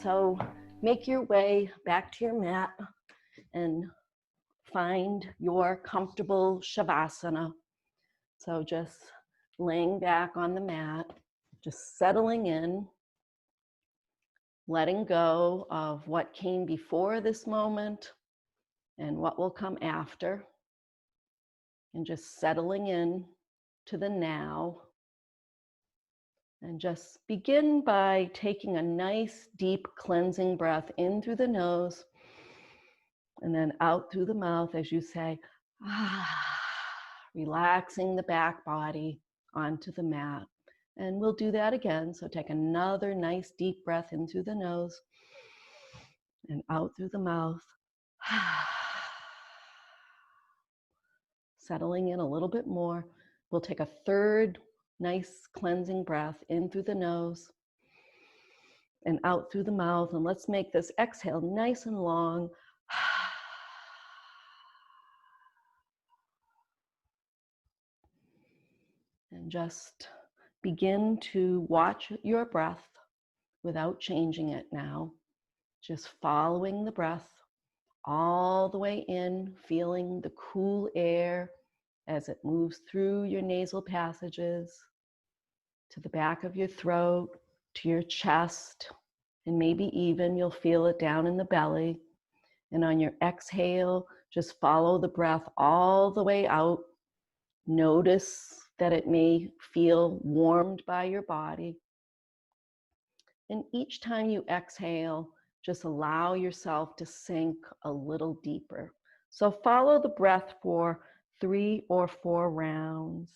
So make your way back to your mat and find your comfortable Shavasana. So just laying back on the mat, just settling in, letting go of what came before this moment and what will come after, and just settling in to the now. And just begin by taking a nice, deep cleansing breath in through the nose and then out through the mouth as you say, ah, relaxing the back body onto the mat. And we'll do that again. So take another nice, deep breath in through the nose and out through the mouth. Settling in a little bit more. We'll take a third nice cleansing breath in through the nose and out through the mouth. And let's make this exhale nice and long. And just begin to watch your breath without changing it now. Just following the breath all the way in, feeling the cool air as it moves through your nasal passages to the back of your throat, to your chest, and maybe even you'll feel it down in the belly. And on your exhale, just follow the breath all the way out. Notice that it may feel warmed by your body. And each time you exhale, just allow yourself to sink a little deeper. So follow the breath for 3 or 4 rounds.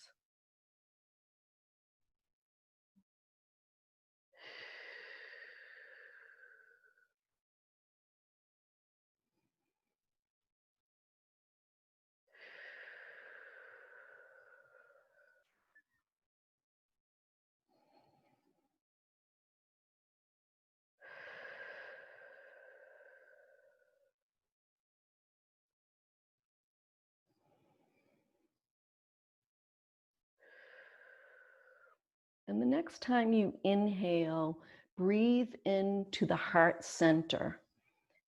And the next time you inhale, breathe into the heart center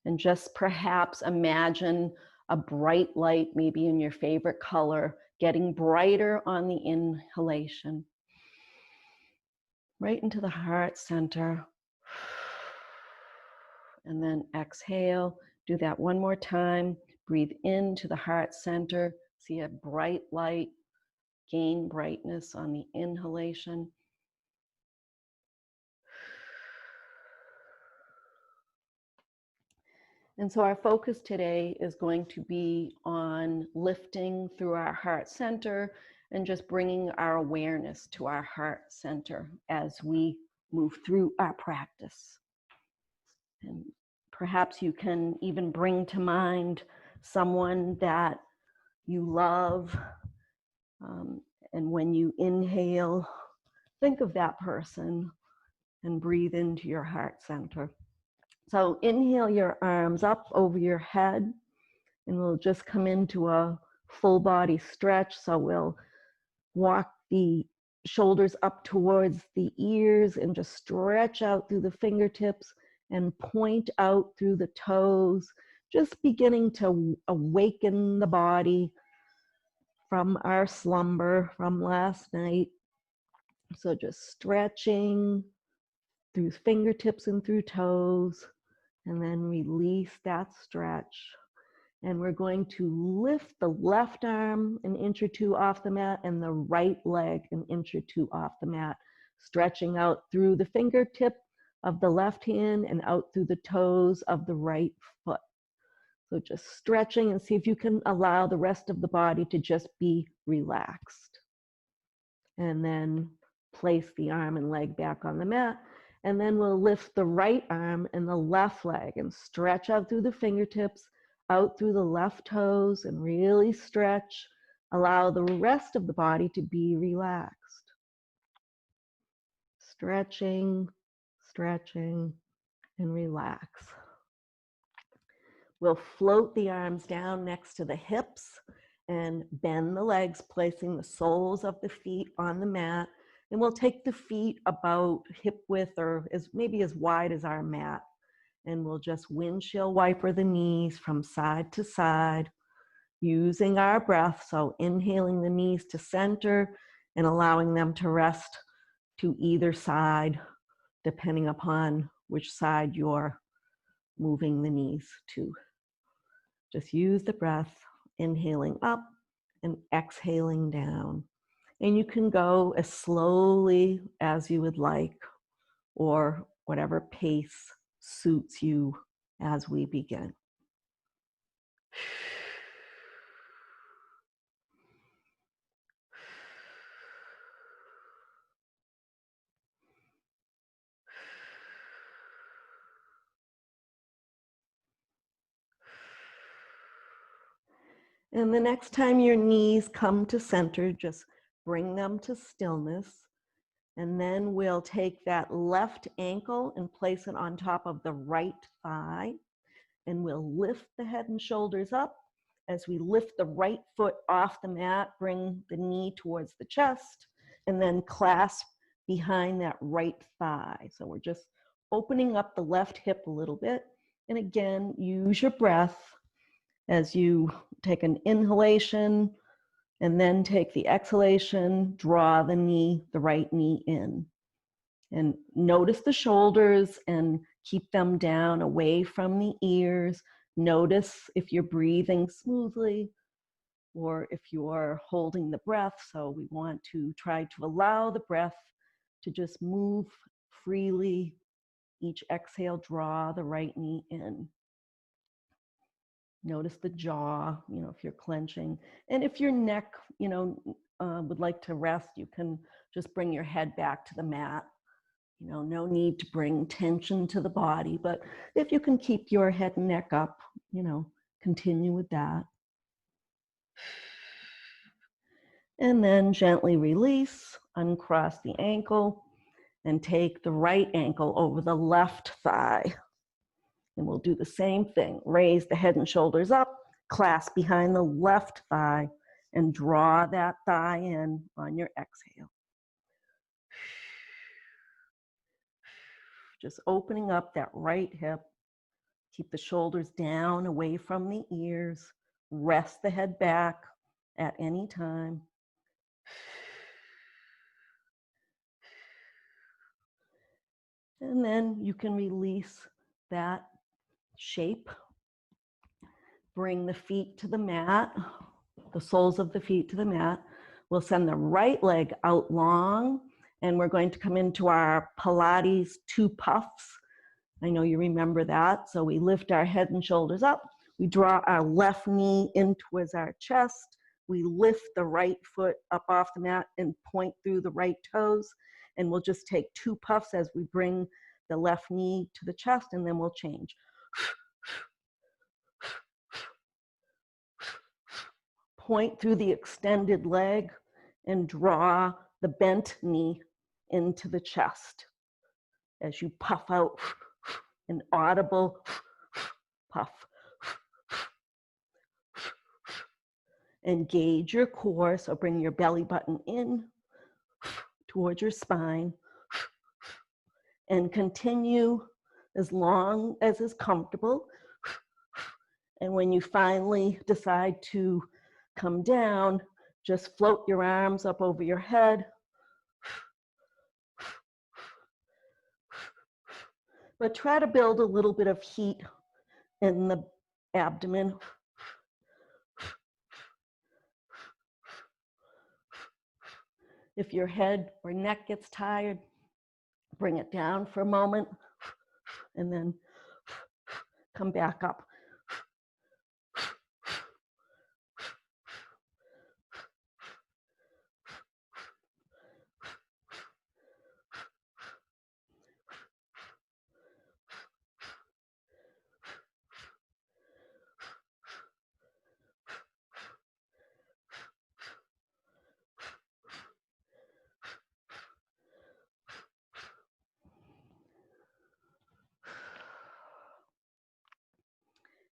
and just perhaps imagine a bright light, maybe in your favorite color, getting brighter on the inhalation. Right into the heart center. And then exhale, do that one more time. Breathe into the heart center, see a bright light, gain brightness on the inhalation. And so our focus today is going to be on lifting through our heart center and just bringing our awareness to our heart center as we move through our practice. And perhaps you can even bring to mind someone that you love. And when you inhale, think of that person and breathe into your heart center. So inhale your arms up over your head, and we'll just come into a full body stretch. So we'll walk the shoulders up towards the ears and just stretch out through the fingertips and point out through the toes, just beginning to awaken the body from our slumber from last night. So just stretching through fingertips and through toes, and then release that stretch. And we're going to lift the left arm an inch or 2 off the mat and the right leg an inch or 2 off the mat, stretching out through the fingertip of the left hand and out through the toes of the right foot. So just stretching, and see if you can allow the rest of the body to just be relaxed. And then place the arm and leg back on the mat. And then we'll lift the right arm and the left leg and stretch out through the fingertips, out through the left toes, and really stretch. Allow the rest of the body to be relaxed. Stretching, stretching, and relax. We'll float the arms down next to the hips and bend the legs, placing the soles of the feet on the mat. And we'll take the feet about hip width or maybe as wide as our mat. And we'll just windshield wiper the knees from side to side, using our breath. So inhaling the knees to center and allowing them to rest to either side, depending upon which side you're moving the knees to. Just use the breath, inhaling up and exhaling down. And you can go as slowly as you would like, or whatever pace suits you as we begin. And the next time your knees come to center, just bring them to stillness. And then we'll take that left ankle and place it on top of the right thigh. And we'll lift the head and shoulders up. As we lift the right foot off the mat, bring the knee towards the chest, and then clasp behind that right thigh. So we're just opening up the left hip a little bit. And again, use your breath as you take an inhalation and then take the exhalation, draw the right knee in. And notice the shoulders and keep them down away from the ears. Notice if you're breathing smoothly or if you're holding the breath. So we want to try to allow the breath to just move freely. Each exhale, draw the right knee in. Notice the jaw, if you're clenching. And if your neck, would like to rest, you can just bring your head back to the mat. No need to bring tension to the body, but if you can keep your head and neck up, continue with that. And then gently release, uncross the ankle, and take the right ankle over the left thigh. And we'll do the same thing. Raise the head and shoulders up, clasp behind the left thigh, and draw that thigh in on your exhale. Just opening up that right hip. Keep the shoulders down, away from the ears. Rest the head back at any time. And then you can release that shape. Bring the feet to the mat, the soles of the feet to the mat. We'll send the right leg out long, and we're going to come into our Pilates 2 puffs. I know you remember that. So we lift our head and shoulders up. We draw our left knee in towards our chest. We lift the right foot up off the mat and point through the right toes. And we'll just take 2 puffs as we bring the left knee to the chest, and then we'll change. Point through the extended leg and draw the bent knee into the chest as you puff out an audible puff. Engage your core, so bring your belly button in towards your spine and continue as long as is comfortable. And when you finally decide to come down, just float your arms up over your head. But try to build a little bit of heat in the abdomen. If your head or neck gets tired, bring it down for a moment and then come back up.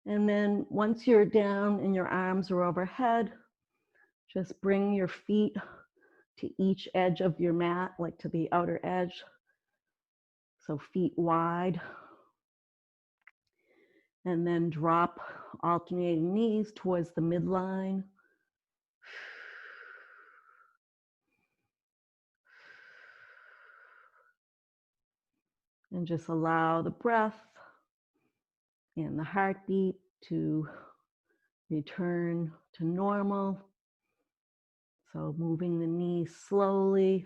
And then once you're down and your arms are overhead, just bring your feet to each edge of your mat, like to the outer edge. So feet wide. And then drop alternating knees towards the midline. And just allow the breath and the heartbeat to return to normal. So moving the knees slowly.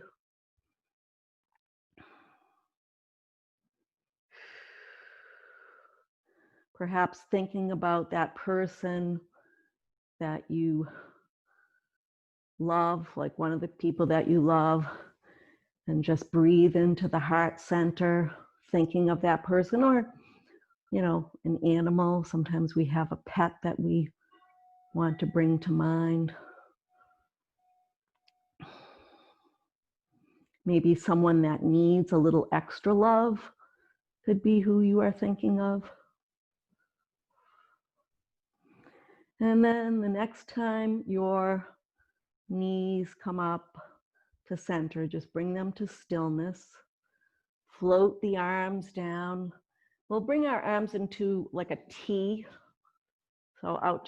Perhaps thinking about that person that you love, like one of the people that you love, and just breathe into the heart center, thinking of that person, or, you know, an animal. Sometimes we have a pet that we want to bring to mind. Maybe someone that needs a little extra love could be who you are thinking of. And then the next time your knees come up to center, just bring them to stillness. Float the arms down. We'll bring our arms into like a T, so out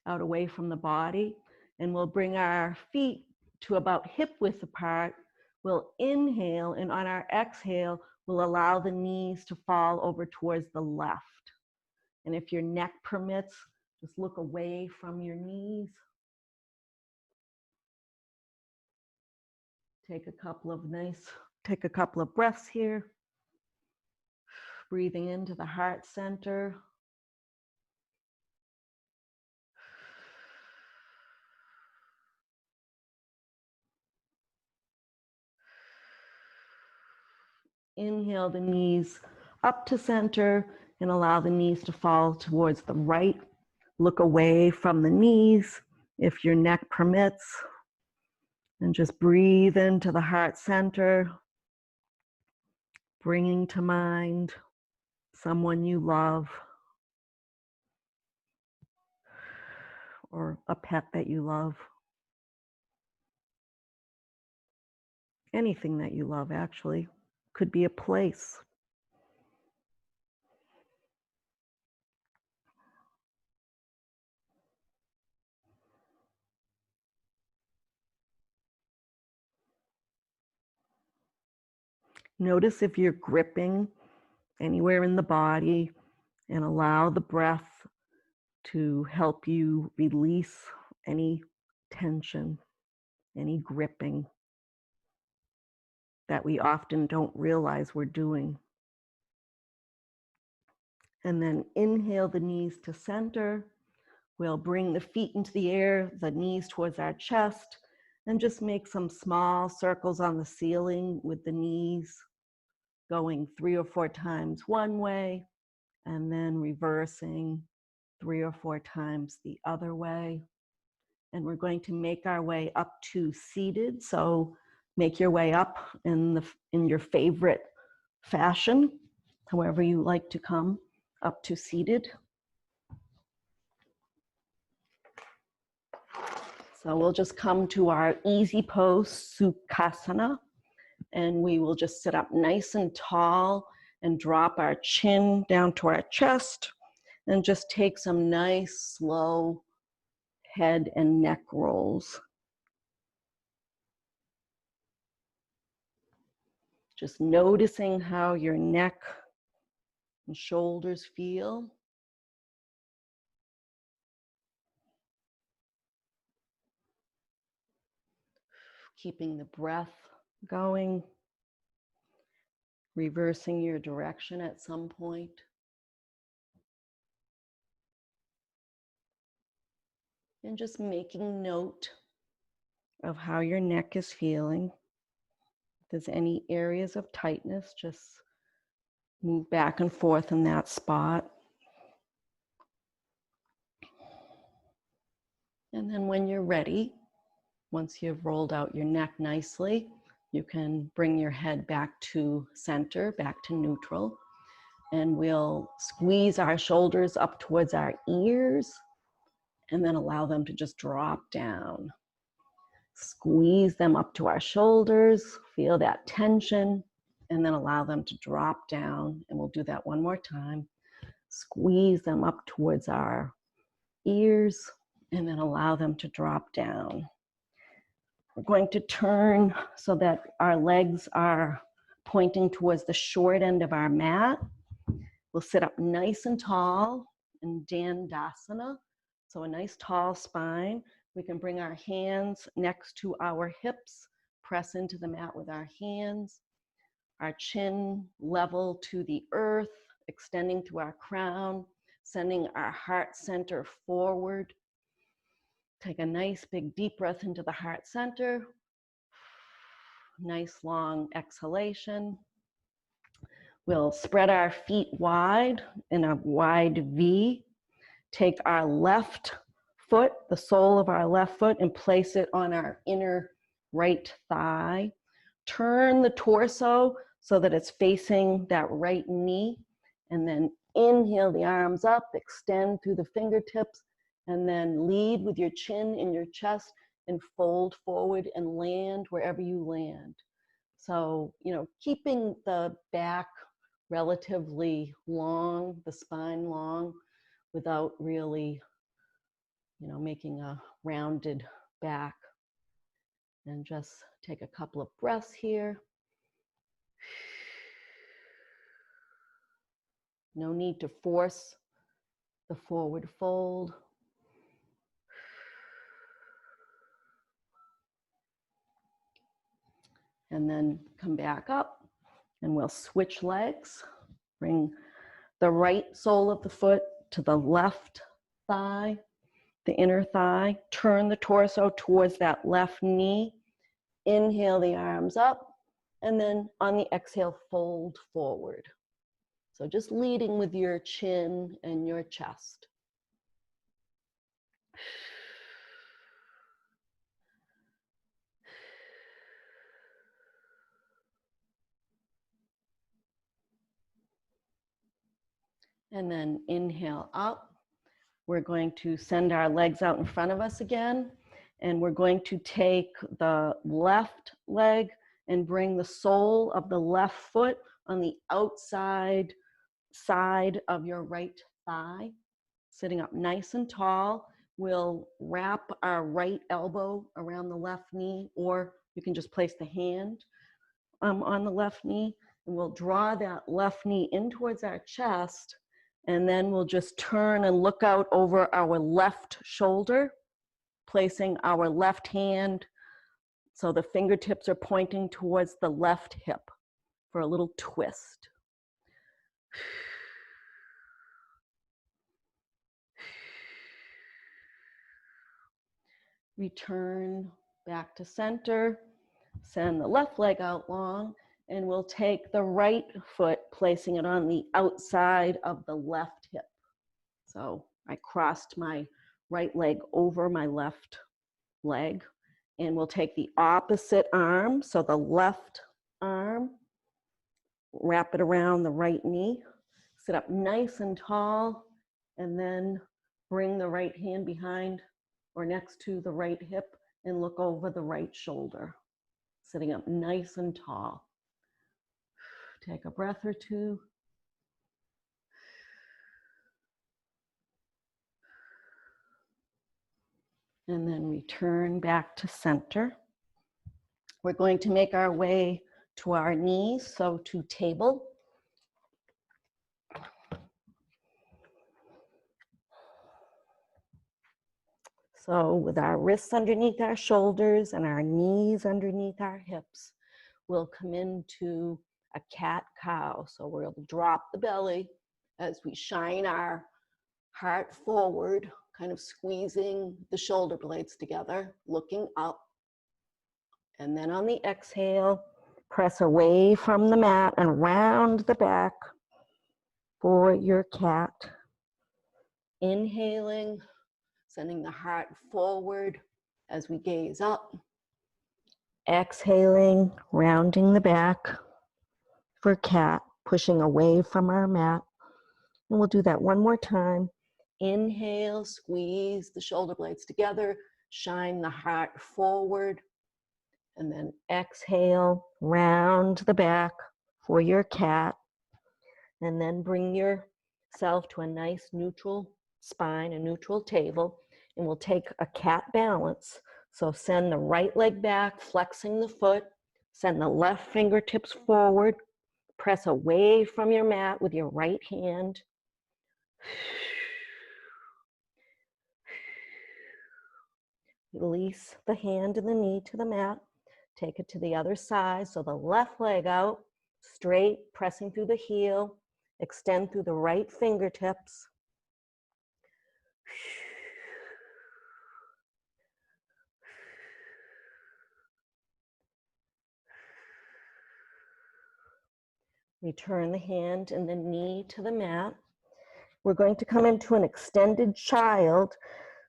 away from the body, and we'll bring our feet to about hip width apart. We'll inhale, and on our exhale, we'll allow the knees to fall over towards the left. And if your neck permits, just look away from your knees. Take a couple of breaths here. Breathing into the heart center. Inhale the knees up to center and allow the knees to fall towards the right. Look away from the knees if your neck permits. And just breathe into the heart center, bringing to mind someone you love or a pet that you love. Anything that you love, actually. Could be a place. Notice if you're gripping anywhere in the body, and allow the breath to help you release any tension, any gripping that we often don't realize we're doing. And then inhale the knees to center. We'll bring the feet into the air, the knees towards our chest, and just make some small circles on the ceiling with the knees going 3 or 4 times one way, and then reversing 3 or 4 times the other way. And we're going to make our way up to seated. So make your way up in your favorite fashion, however you like to come up to seated. So we'll just come to our easy pose, Sukhasana, and we will just sit up nice and tall and drop our chin down to our chest and just take some nice, slow head and neck rolls. Just noticing how your neck and shoulders feel. Keeping the breath going. Reversing your direction at some point. And just making note of how your neck is feeling. If there's any areas of tightness, just move back and forth in that spot. And then when you're ready, once you've rolled out your neck nicely, you can bring your head back to center, back to neutral. And we'll squeeze our shoulders up towards our ears and then allow them to just drop down. Squeeze them up to our shoulders, feel that tension, and then allow them to drop down. And we'll do that one more time. Squeeze them up towards our ears, and then allow them to drop down. We're going to turn so that our legs are pointing towards the short end of our mat. We'll sit up nice and tall in Dandasana, so a nice tall spine. We can bring our hands next to our hips, press into the mat with our hands, our chin level to the earth, extending through our crown, sending our heart center forward. Take a nice big deep breath into the heart center. Nice long exhalation. We'll spread our feet wide in a wide V. Take our left foot, the sole of our left foot, and place it on our inner right thigh. Turn the torso so that it's facing that right knee, and then inhale the arms up, extend through the fingertips, and then lead with your chin in your chest and fold forward and land wherever you land. So, keeping the back relatively long, the spine long, without really, making a rounded back. And just take a couple of breaths here. No need to force the forward fold. And then come back up, and we'll switch legs. Bring the right sole of the foot to the left thigh, the inner thigh. Turn the torso towards that left knee. Inhale the arms up, and then on the exhale, fold forward. So just leading with your chin and your chest. And then inhale up. We're going to send our legs out in front of us again. And we're going to take the left leg and bring the sole of the left foot on the outside side of your right thigh. Sitting up nice and tall. We'll wrap our right elbow around the left knee, or you can just place the hand on the left knee. And we'll draw that left knee in towards our chest. And then we'll just turn and look out over our left shoulder, placing our left hand so the fingertips are pointing towards the left hip for a little twist. Return back to center. Send the left leg out long, and we'll take the right foot, placing it on the outside of the left hip. So I crossed my right leg over my left leg, and we'll take the opposite arm, so the left arm, wrap it around the right knee, sit up nice and tall, and then bring the right hand behind or next to the right hip and look over the right shoulder, sitting up nice and tall. Take a breath or two. And then return back to center. We're going to make our way to our knees, so to table. So with our wrists underneath our shoulders and our knees underneath our hips, we'll come into a cat-cow. So we'll drop the belly as we shine our heart forward, kind of squeezing the shoulder blades together, looking up. And then on the exhale, press away from the mat and round the back for your cat. Inhaling, sending the heart forward as we gaze up. Exhaling, rounding the back for cat, pushing away from our mat. And we'll do that one more time. Inhale, squeeze the shoulder blades together, shine the heart forward. And then exhale, round the back for your cat. And then bring yourself to a nice neutral spine, a neutral table, and we'll take a cat balance. So send the right leg back, flexing the foot, send the left fingertips forward, press away from your mat with your right hand. Release the hand and the knee to the mat. Take it to the other side. So the left leg out, straight, pressing through the heel. Extend through the right fingertips. Return the hand and the knee to the mat. We're going to come into an extended child.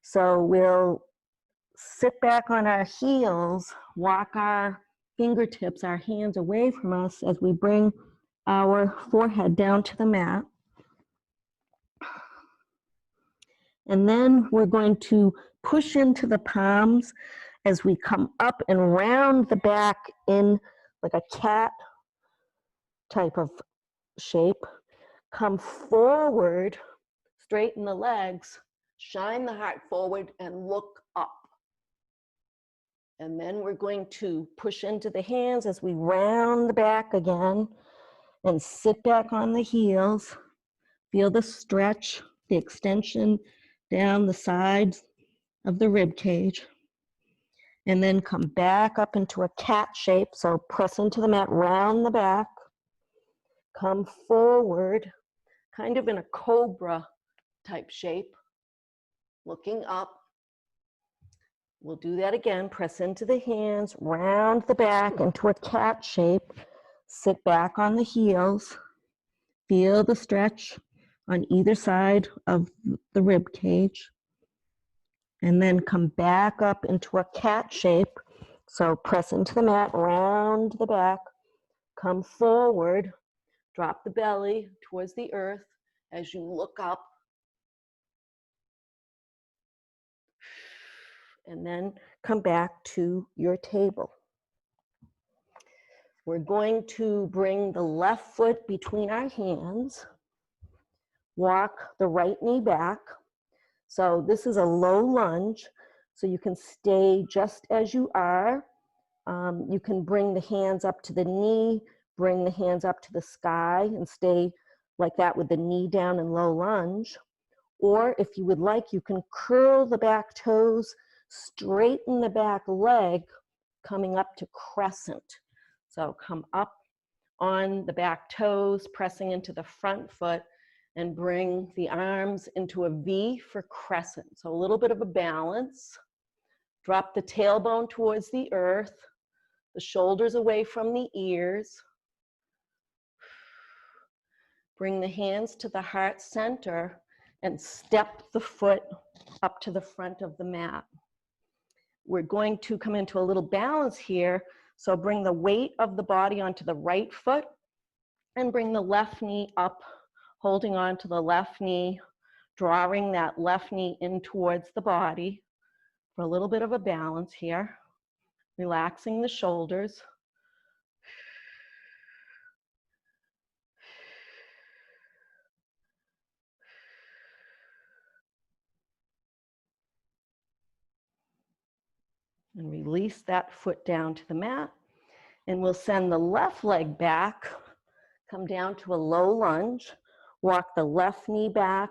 So we'll sit back on our heels, walk our fingertips, our hands away from us as we bring our forehead down to the mat. And then we're going to push into the palms as we come up and round the back in like a cat type of shape. Come forward, straighten the legs, shine the heart forward and look up. And then we're going to push into the hands as we round the back again and sit back on the heels. Feel the stretch, the extension down the sides of the rib cage. And then come back up into a cat shape. So press into the mat, round the back. Come forward, kind of in a cobra type shape, looking up. We'll do that again. Press into the hands, round the back into a cat shape. Sit back on the heels. Feel the stretch on either side of the rib cage. And then come back up into a cat shape. So press into the mat, round the back, come forward, drop the belly towards the earth as you look up. And then come back to your table. We're going to bring the left foot between our hands, walk the right knee back. So this is a low lunge, so you can stay just as you are. You can bring the hands up to the knee, bring the hands up to the sky and stay like that with the knee down in low lunge. Or if you would like, you can curl the back toes, straighten the back leg, coming up to crescent. So come up on the back toes, pressing into the front foot, and bring the arms into a V for crescent. So a little bit of a balance. Drop the tailbone towards the earth, the shoulders away from the ears. Bring the hands to the heart center and step the foot up to the front of the mat. We're going to come into a little balance here. So bring the weight of the body onto the right foot and bring the left knee up, holding on to the left knee, drawing that left knee in towards the body for a little bit of a balance here. Relaxing the shoulders. And release that foot down to the mat. And we'll send the left leg back, come down to a low lunge, walk the left knee back,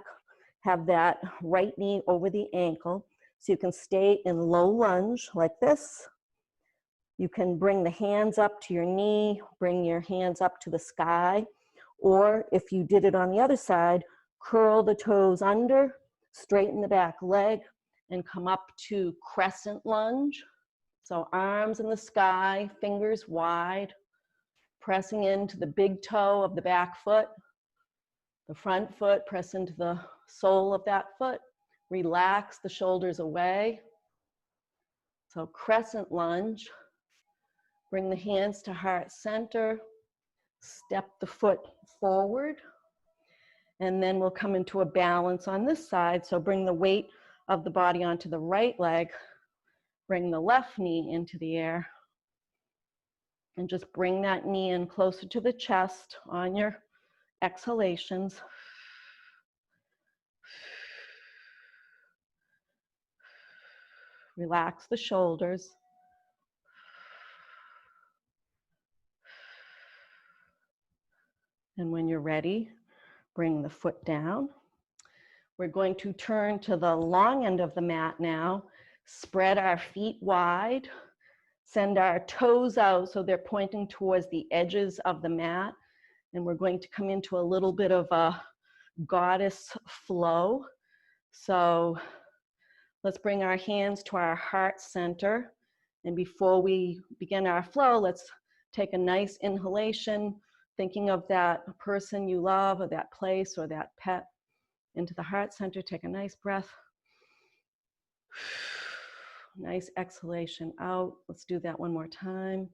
have that right knee over the ankle. So you can stay in low lunge like this. You can bring the hands up to your knee, bring your hands up to the sky, or if you did it on the other side, curl the toes under, straighten the back leg, and come up to crescent lunge. So arms in the sky, fingers wide, pressing into the big toe of the back foot, the front foot, press into the sole of that foot, relax the shoulders away. So crescent lunge, bring the hands to heart center, step the foot forward, and then we'll come into a balance on this side. So bring the weight of the body onto the right leg, bring the left knee into the air, And just bring that knee in closer to the chest on your exhalations. Relax the shoulders. And when you're ready, bring the foot down. We're going to turn to the long end of the mat now. Spread our feet wide. Send our toes out so they're pointing towards the edges of the mat. And we're going to come into a little bit of a goddess flow. So let's bring our hands to our heart center. And before we begin our flow, let's take a nice inhalation, thinking of that person you love or that place or that pet. Into the heart center, take a nice breath. Nice exhalation out. Let's do that one more time.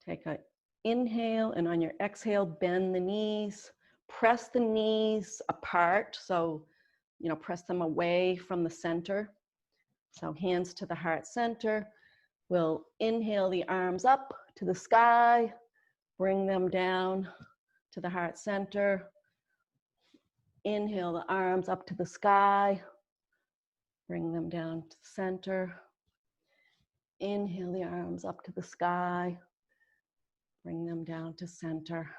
Take an inhale, and on your exhale, bend the knees. Press the knees apart, so press them away from the center. So hands to the heart center. We'll inhale the arms up to the sky, bring them down to the heart center. Inhale the arms up to the sky, bring them down to the center. Inhale the arms up to the sky, bring them down to center.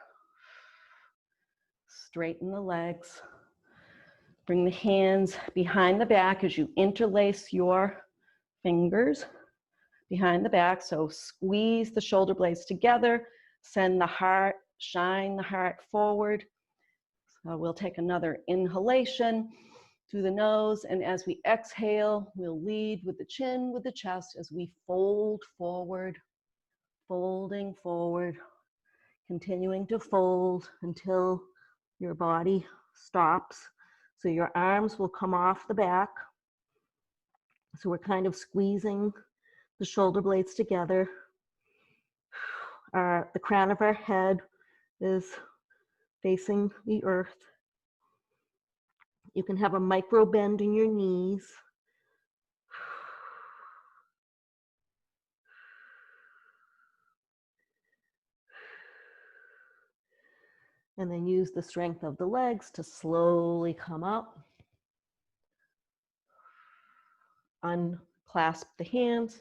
Straighten the legs. Bring the hands behind the back as you interlace your fingers behind the back. So squeeze the shoulder blades together, send the heart, shine the heart forward. So we'll take another inhalation through the nose, and as we exhale, we'll lead with the chin, with the chest, as we fold forward, folding forward, continuing to fold until your body stops. So your arms will come off the back. So we're kind of squeezing the shoulder blades together. The crown of our head is facing the earth. You can have a micro bend in your knees. And then use the strength of the legs to slowly come up. Unclasp the hands.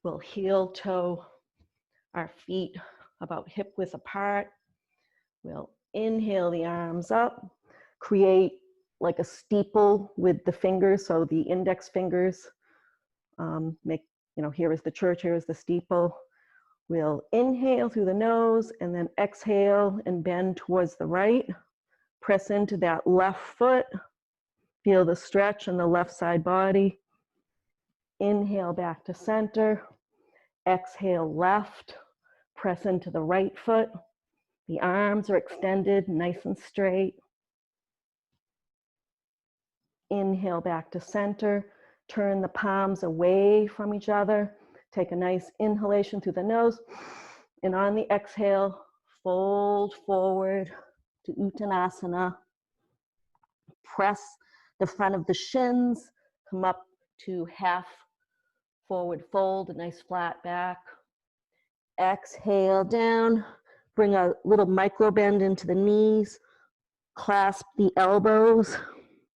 We'll heel toe our feet about hip width apart. We'll inhale the arms up, create like a steeple with the fingers. So the index fingers here is the church, here is the steeple. We'll inhale through the nose and then exhale and bend towards the right. Press into that left foot. Feel the stretch in the left side body. Inhale back to center. Exhale left. Press into the right foot. The arms are extended, nice and straight. Inhale back to center. Turn the palms away from each other. Take a nice inhalation through the nose. And on the exhale, fold forward to Uttanasana. Press the front of the shins. Come up to half forward fold, a nice flat back. Exhale down. Bring a little micro bend into the knees. Clasp the elbows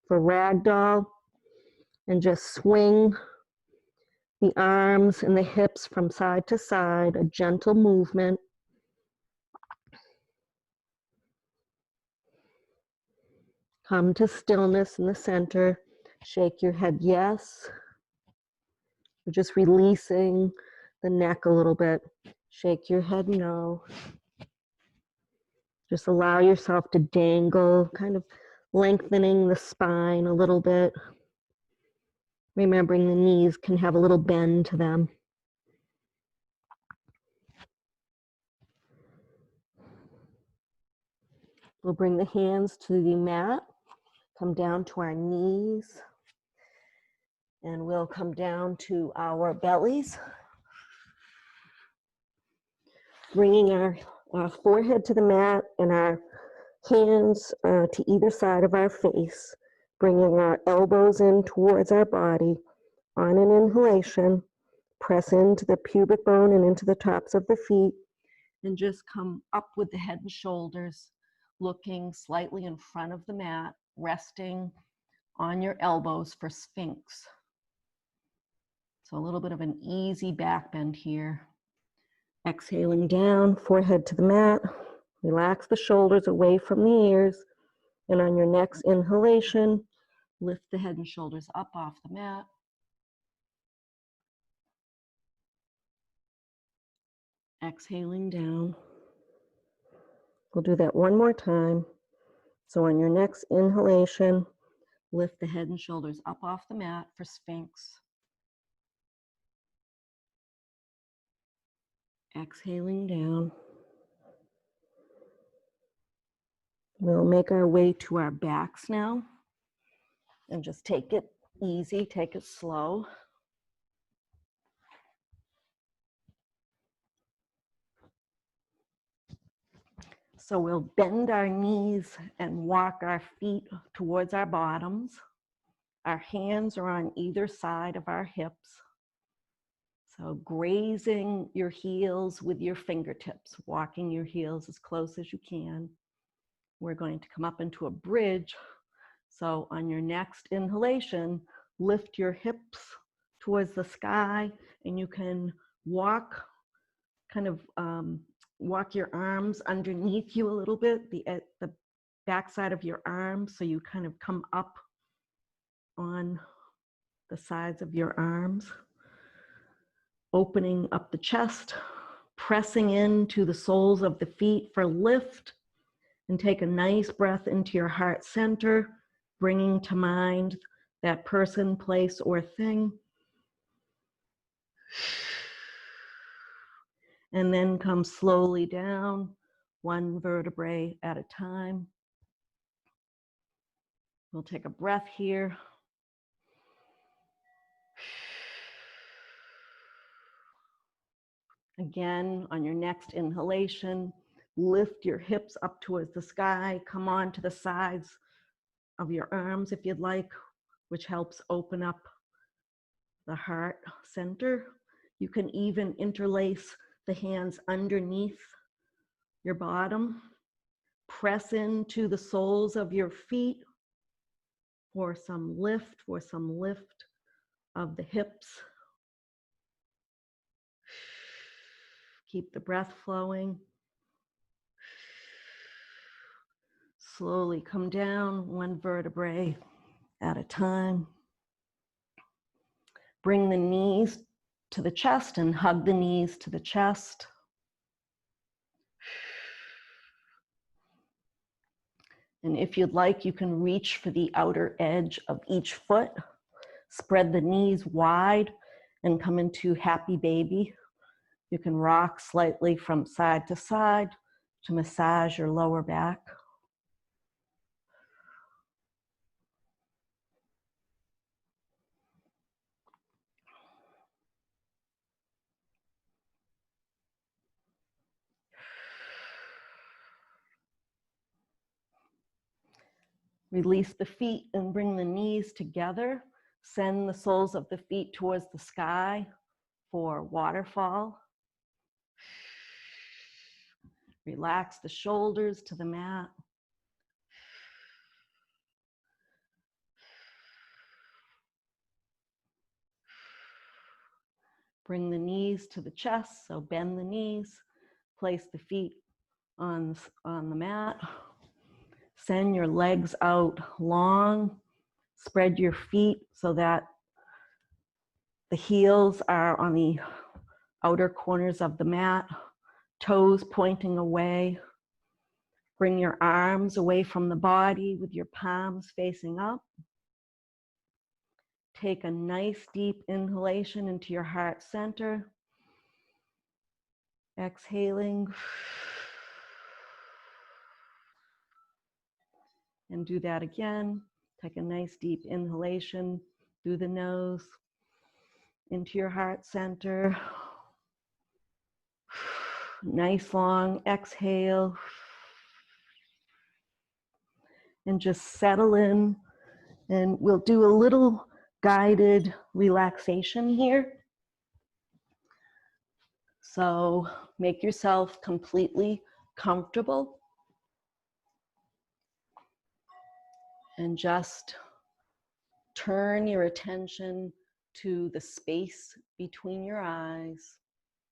for ragdoll. And just swing the arms and the hips from side to side, a gentle movement. Come to stillness in the center. Shake your head yes. We're just releasing the neck a little bit. Shake your head no. Just allow yourself to dangle, kind of lengthening the spine a little bit. Remembering the knees can have a little bend to them. We'll bring the hands to the mat, come down to our knees, and we'll come down to our bellies. Bringing our forehead to the mat and our hands to either side of our face. Bringing our elbows in towards our body. On an inhalation, press into the pubic bone and into the tops of the feet. And just come up with the head and shoulders, looking slightly in front of the mat, resting on your elbows for Sphinx. So a little bit of an easy back bend here. Exhaling down, forehead to the mat. Relax the shoulders away from the ears. And on your next inhalation, lift the head and shoulders up off the mat. Exhaling down. We'll do that one more time. So on your next inhalation, lift the head and shoulders up off the mat for Sphinx. Exhaling down. We'll make our way to our backs now. And just take it easy, take it slow. So we'll bend our knees and walk our feet towards our bottoms. Our hands are on either side of our hips. So grazing your heels with your fingertips, walking your heels as close as you can. We're going to come up into a bridge. So on your next inhalation, lift your hips towards the sky, and you can walk, walk your arms underneath you a little bit, the backside of your arms, so you kind of come up on the sides of your arms, opening up the chest, pressing into the soles of the feet for lift, and take a nice breath into your heart center, bringing to mind that person, place, or thing. And then come slowly down, one vertebrae at a time. We'll take a breath here. Again, on your next inhalation, lift your hips up towards the sky. Come on to the sides of your arms if you'd like, which helps open up the heart center. You can even interlace the hands underneath your bottom. Press into the soles of your feet for some lift of the hips. Keep the breath flowing. Slowly come down, one vertebrae at a time. Bring the knees to the chest and hug the knees to the chest. And if you'd like, you can reach for the outer edge of each foot. Spread the knees wide and come into happy baby. You can rock slightly from side to side to massage your lower back. Release the feet and bring the knees together. Send the soles of the feet towards the sky for waterfall. Relax the shoulders to the mat. Bring the knees to the chest, so bend the knees. Place the feet on the mat. Send your legs out long. Spread your feet so that the heels are on the outer corners of the mat, toes pointing away. Bring your arms away from the body with your palms facing up. Take a nice deep inhalation into your heart center. Exhaling. And do that again. Take a nice deep inhalation through the nose into your heart center. Nice long exhale. And just settle in And we'll do a little guided relaxation here. So make yourself completely comfortable and just turn your attention to the space between your eyes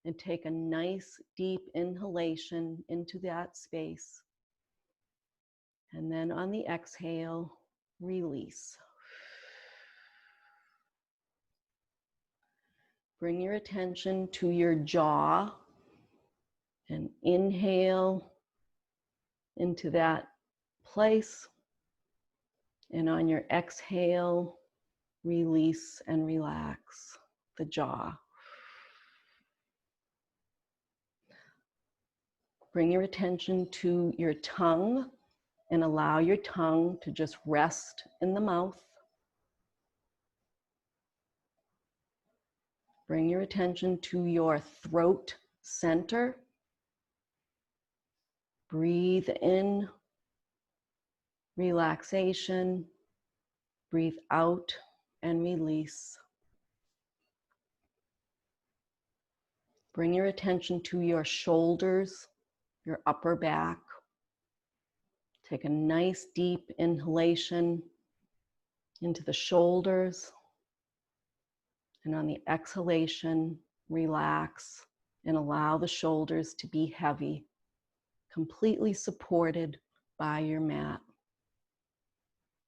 and take a nice deep inhalation into that space. And then on the exhale, release. Bring your attention to your jaw and inhale into that place. And on your exhale, release and relax the jaw. Bring your attention to your tongue and allow your tongue to just rest in the mouth. Bring your attention to your throat center. Breathe in relaxation. Breathe out and release. Bring your attention to your shoulders, your upper back. Take a nice deep inhalation into the shoulders. And on the exhalation, relax and allow the shoulders to be heavy, completely supported by your mat.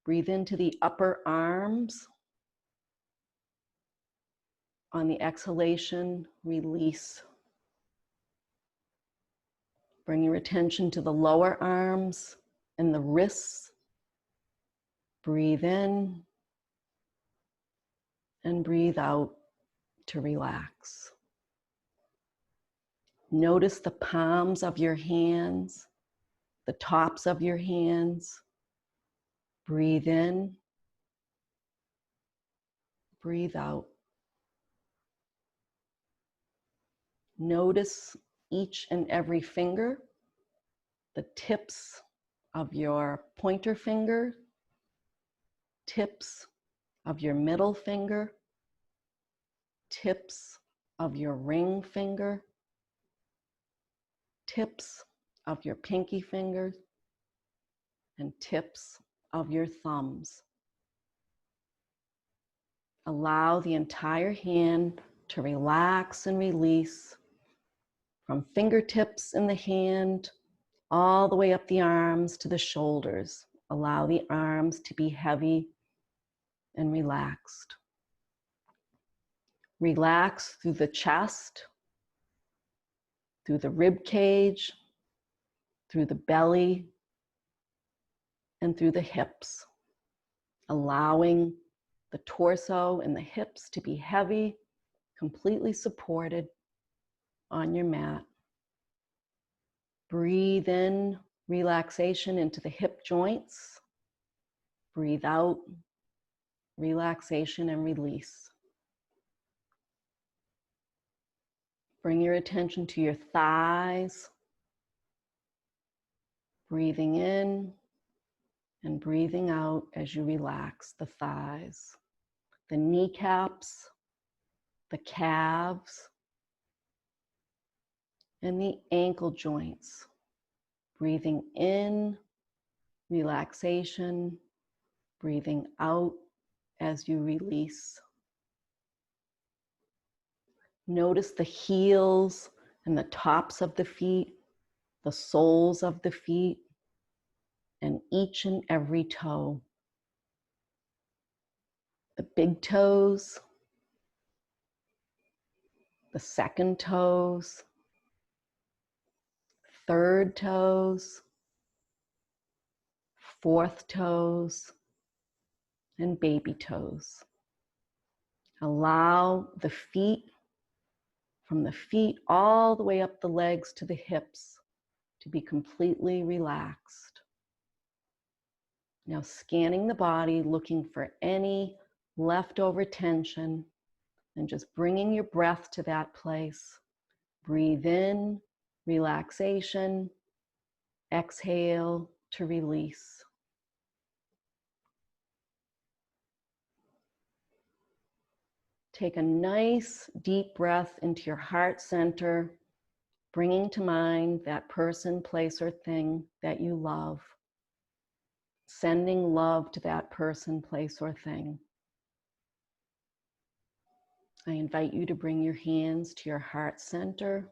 Breathe into the upper arms. On the exhalation, release. Bring your attention to the lower arms and the wrists. Breathe in and breathe out to relax. Notice the palms of your hands, the tops of your hands. Breathe in, breathe out. Notice each and every finger, the tips of your pointer finger, tips of your middle finger, tips of your ring finger, tips of your pinky finger, and tips of your thumbs. Allow the entire hand to relax and release from fingertips in the hand all the way up the arms to the shoulders. Allow the arms to be heavy and relaxed. Relax through the chest, through the rib cage, through the belly, and through the hips. Allowing the torso and the hips to be heavy, completely supported on your mat. Breathe in relaxation into the hip joints. Breathe out relaxation and release. Bring your attention to your thighs. Breathing in and breathing out as you relax the thighs, the kneecaps, the calves, and the ankle joints. Breathing in, relaxation. Breathing out as you release. Notice the heels and the tops of the feet, the soles of the feet, and each and every toe. The big toes, the second toes, third toes, fourth toes, and baby toes. Allow the feet, from the feet all the way up the legs to the hips, to be completely relaxed. Now scanning the body, looking for any leftover tension, and just bringing your breath to that place. Breathe in, relaxation. Exhale to release. take a nice deep breath into your heart center, bringing to mind that person, place, or thing that you love. Sending love to that person, place, or thing. I invite you to bring your hands to your heart center.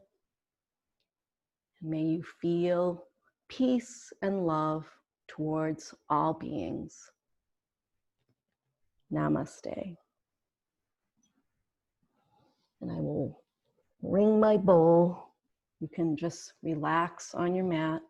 And may you feel peace and love towards all beings. Namaste. And I will ring my bowl. You can just relax on your mat.